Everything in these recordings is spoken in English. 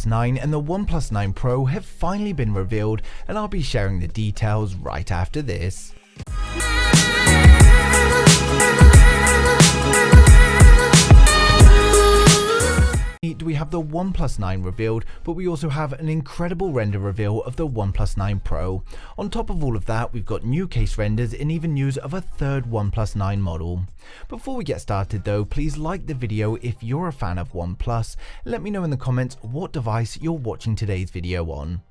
OnePlus 9 and the OnePlus 9 Pro have finally been revealed, and I'll be sharing the details right after this. We have the OnePlus 9 revealed, but we also have an incredible render reveal of the OnePlus 9 Pro. On top of all of that, we've got new case renders and even news of a third OnePlus 9 model. Before we get started though, please like the video if you're a fan of OnePlus, and let me know in the comments what device you're watching today's video on.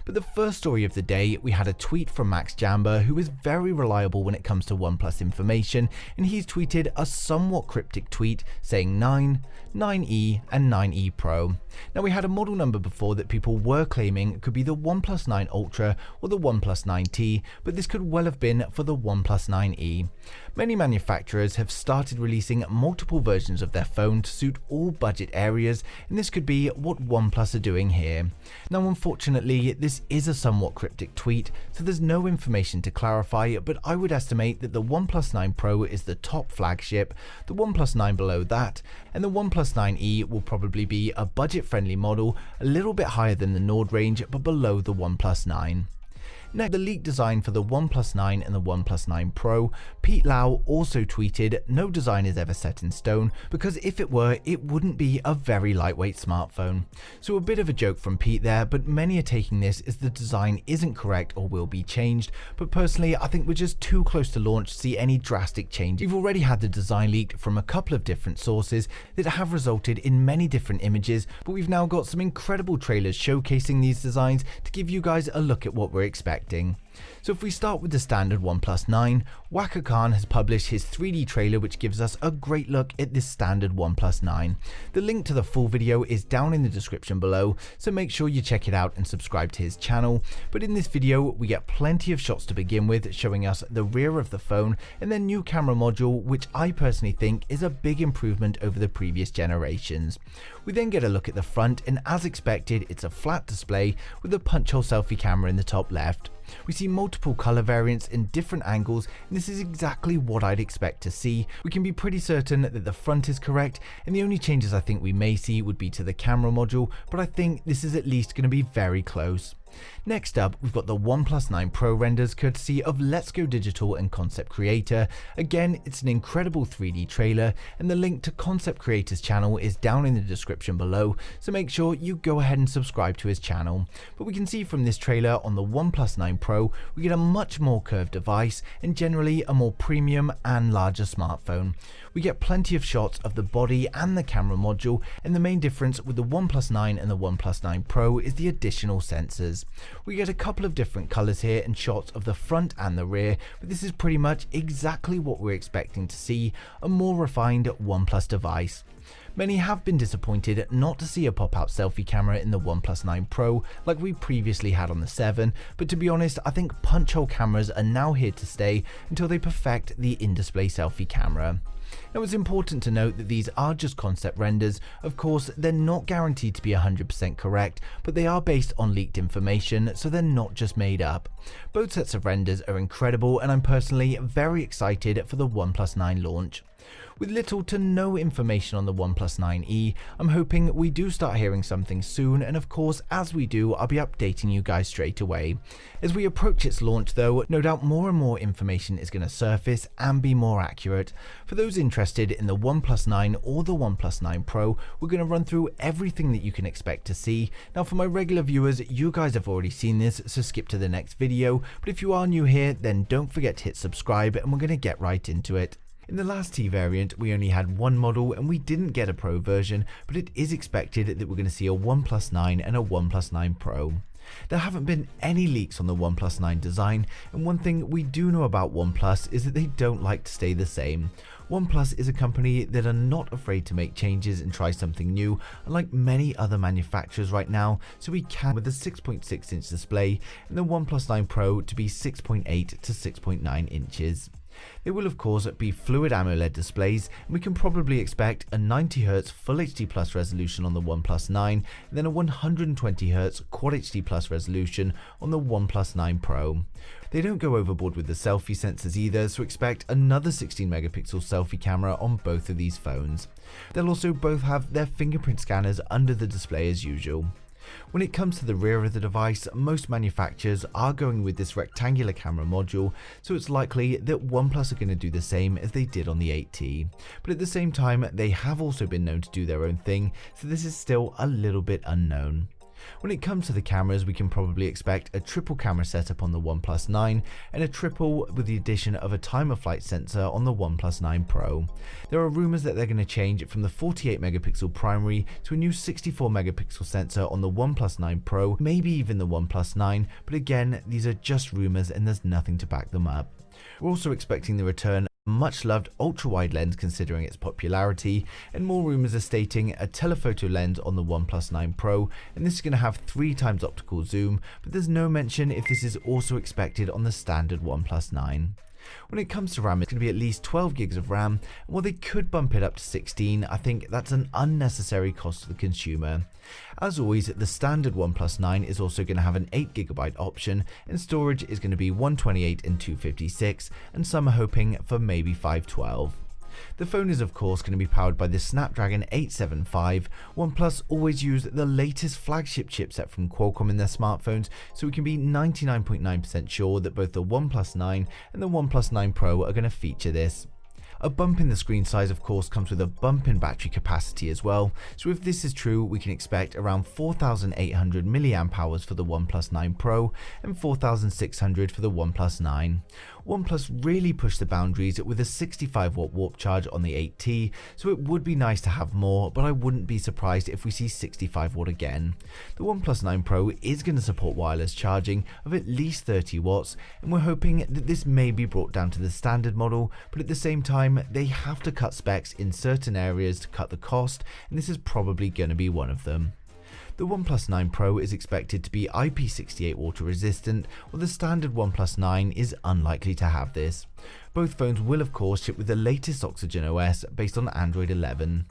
But the first story of the day, we had a tweet from Max Jamba, who is very reliable when it comes to OnePlus information, and he's tweeted a somewhat cryptic tweet saying 9, 9E and 9E Pro. Now, we had a model number before that people were claiming could be the OnePlus 9 Ultra or the OnePlus 9T, but this could well have been for the OnePlus 9E. Many manufacturers have started releasing multiple versions of their phone to suit all budget areas, and this could be what OnePlus are doing here. Now, unfortunately, this is a somewhat cryptic tweet, so there's no information to clarify, but I would estimate that the OnePlus 9 Pro is the top flagship, the OnePlus 9 below that, and the OnePlus 9E will probably be a budget-friendly model, a little bit higher than the Nord range, but below the OnePlus 9. Next, the leaked design for the OnePlus 9 and the OnePlus 9 Pro. Pete Lau also tweeted, "No design is ever set in stone, because if it were, it wouldn't be a very lightweight smartphone." So a bit of a joke from Pete there, but many are taking this as the design isn't correct or will be changed. But personally, I think we're just too close to launch to see any drastic change. We've already had the design leaked from a couple of different sources that have resulted in many different images, but we've now got some incredible trailers showcasing these designs to give you guys a look at what we're expecting. So if we start with the standard OnePlus 9, waqarkhantech has published his 3D trailer, which gives us a great look at this standard OnePlus 9. The link to the full video is down in the description below, so make sure you check it out and subscribe to his channel. But in this video, we get plenty of shots to begin with, showing us the rear of the phone and their new camera module, which I personally think is a big improvement over the previous generations. We then get a look at the front, and as expected, it's a flat display with a punch hole selfie camera in the top left. We see multiple color variants in different angles, and this is exactly what I'd expect to see. We can be pretty certain that the front is correct, and the only changes I think we may see would be to the camera module, but I think this is at least going to be very close. Next up, we've got the OnePlus 9 Pro renders courtesy of Let's Go Digital and Concept Creator. Again, it's an incredible 3D trailer, and the link to Concept Creator's channel is down in the description below, so make sure you go ahead and subscribe to his channel. But we can see from this trailer on the OnePlus 9 Pro, we get a much more curved device and generally a more premium and larger smartphone. We get plenty of shots of the body and the camera module, and the main difference with the OnePlus 9 and the OnePlus 9 Pro is the additional sensors. We get a couple of different colors here and shots of the front and the rear, but this is pretty much exactly what we're expecting to see, a more refined OnePlus device. Many have been disappointed not to see a pop-out selfie camera in the OnePlus 9 Pro like we previously had on the 7, but to be honest, I think punch hole cameras are now here to stay until they perfect the in-display selfie camera. Now, it's important to note that these are just concept renders. Of course, they're not guaranteed to be 100% correct, but they are based on leaked information, so they're not just made up. Both sets of renders are incredible, and I'm personally very excited for the OnePlus 9 launch. With little to no information on the OnePlus 9E, I'm hoping we do start hearing something soon, and of course, as we do, I'll be updating you guys straight away. As we approach its launch though, no doubt more and more information is going to surface and be more accurate. For those interested in the OnePlus 9 or the OnePlus 9 Pro, we're going to run through everything that you can expect to see. Now, for my regular viewers, you guys have already seen this, so skip to the next video, but if you are new here, then don't forget to hit subscribe, and we're going to get right into it. In the last T variant, we only had one model and we didn't get a Pro version, but it is expected that we're going to see a OnePlus 9 and a OnePlus 9 Pro. There haven't been any leaks on the OnePlus 9 design, and one thing we do know about OnePlus is that they don't like to stay the same. OnePlus is a company that are not afraid to make changes and try something new, unlike many other manufacturers right now, so we can with a 6.6 inch display and the OnePlus 9 Pro to be 6.8 to 6.9 inches. They will of course be fluid AMOLED displays, and we can probably expect a 90Hz Full HD Plus resolution on the OnePlus 9 and then a 120Hz Quad HD Plus resolution on the OnePlus 9 Pro. They don't go overboard with the selfie sensors either, so expect another 16 megapixel selfie camera on both of these phones. They'll also both have their fingerprint scanners under the display as usual. When it comes to the rear of the device, most manufacturers are going with this rectangular camera module, so it's likely that OnePlus are going to do the same as they did on the 8T. But at the same time, they have also been known to do their own thing, so this is still a little bit unknown. When it comes to the cameras, we can probably expect a triple camera setup on the OnePlus 9 and a triple with the addition of a time-of-flight sensor on the OnePlus 9 Pro. There are rumors that they're going to change it from the 48 megapixel primary to a new 64 megapixel sensor on the OnePlus 9 Pro, maybe even the OnePlus 9, but again, these are just rumors and there's nothing to back them up. We're also expecting the return much loved ultra-wide lens considering its popularity, and more rumors are stating a telephoto lens on the OnePlus 9 Pro, and this is going to have 3 times optical zoom, but there's no mention if this is also expected on the standard OnePlus 9. When it comes to RAM, it's going to be at least 12 gigs of RAM, and while they could bump it up to 16, I think that's an unnecessary cost to the consumer. As always, the standard OnePlus 9 is also going to have an 8GB option, and storage is going to be 128 and 256, and some are hoping for maybe 512. The phone is of course going to be powered by the Snapdragon 875. OnePlus always use the latest flagship chipset from Qualcomm in their smartphones, so we can be 99.9% sure that both the OnePlus 9 and the OnePlus 9 Pro are going to feature this. A bump in the screen size of course comes with a bump in battery capacity as well, so if this is true we can expect around 4800 mAh for the OnePlus 9 Pro and 4600 for the OnePlus 9. OnePlus really pushed the boundaries with a 65-watt warp charge on the 8T, so it would be nice to have more, but I wouldn't be surprised if we see 65-watt again. The OnePlus 9 Pro is going to support wireless charging of at least 30 watts, and we're hoping that this may be brought down to the standard model, but at the same time they have to cut specs in certain areas to cut the cost, and this is probably going to be one of them. The OnePlus 9 Pro is expected to be IP68 water resistant, while the standard OnePlus 9 is unlikely to have this. Both phones will of course ship with the latest Oxygen OS based on Android 11.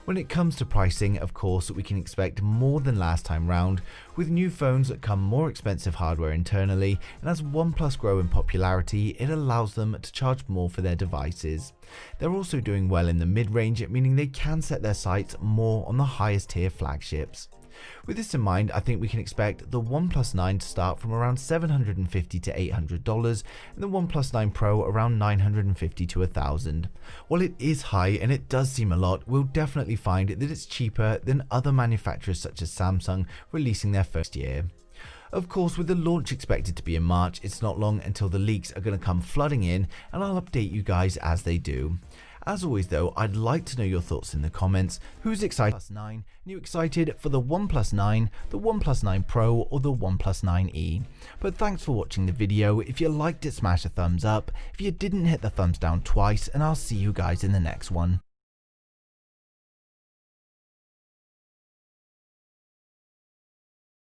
When it comes to pricing, of course, we can expect more than last time round. With new phones that come more expensive hardware internally, and as OnePlus grow in popularity, it allows them to charge more for their devices. They're also doing well in the mid-range, meaning they can set their sights more on the highest tier flagships. With this in mind, I think we can expect the OnePlus 9 to start from around $750 to $800 and the OnePlus 9 Pro around $950 to $1,000. While it is high and it does seem a lot, we'll definitely find that it's cheaper than other manufacturers such as Samsung releasing their first year. Of course, with the launch expected to be in March, it's not long until the leaks are going to come flooding in, and I'll update you guys as they do. As always though, I'd like to know your thoughts in the comments. Who's excited for the OnePlus 9? Are you excited for the OnePlus 9, the OnePlus 9 Pro or the OnePlus 9e? But thanks for watching the video. If you liked it, smash a thumbs up. If you didn't, hit the thumbs down twice, and I'll see you guys in the next one.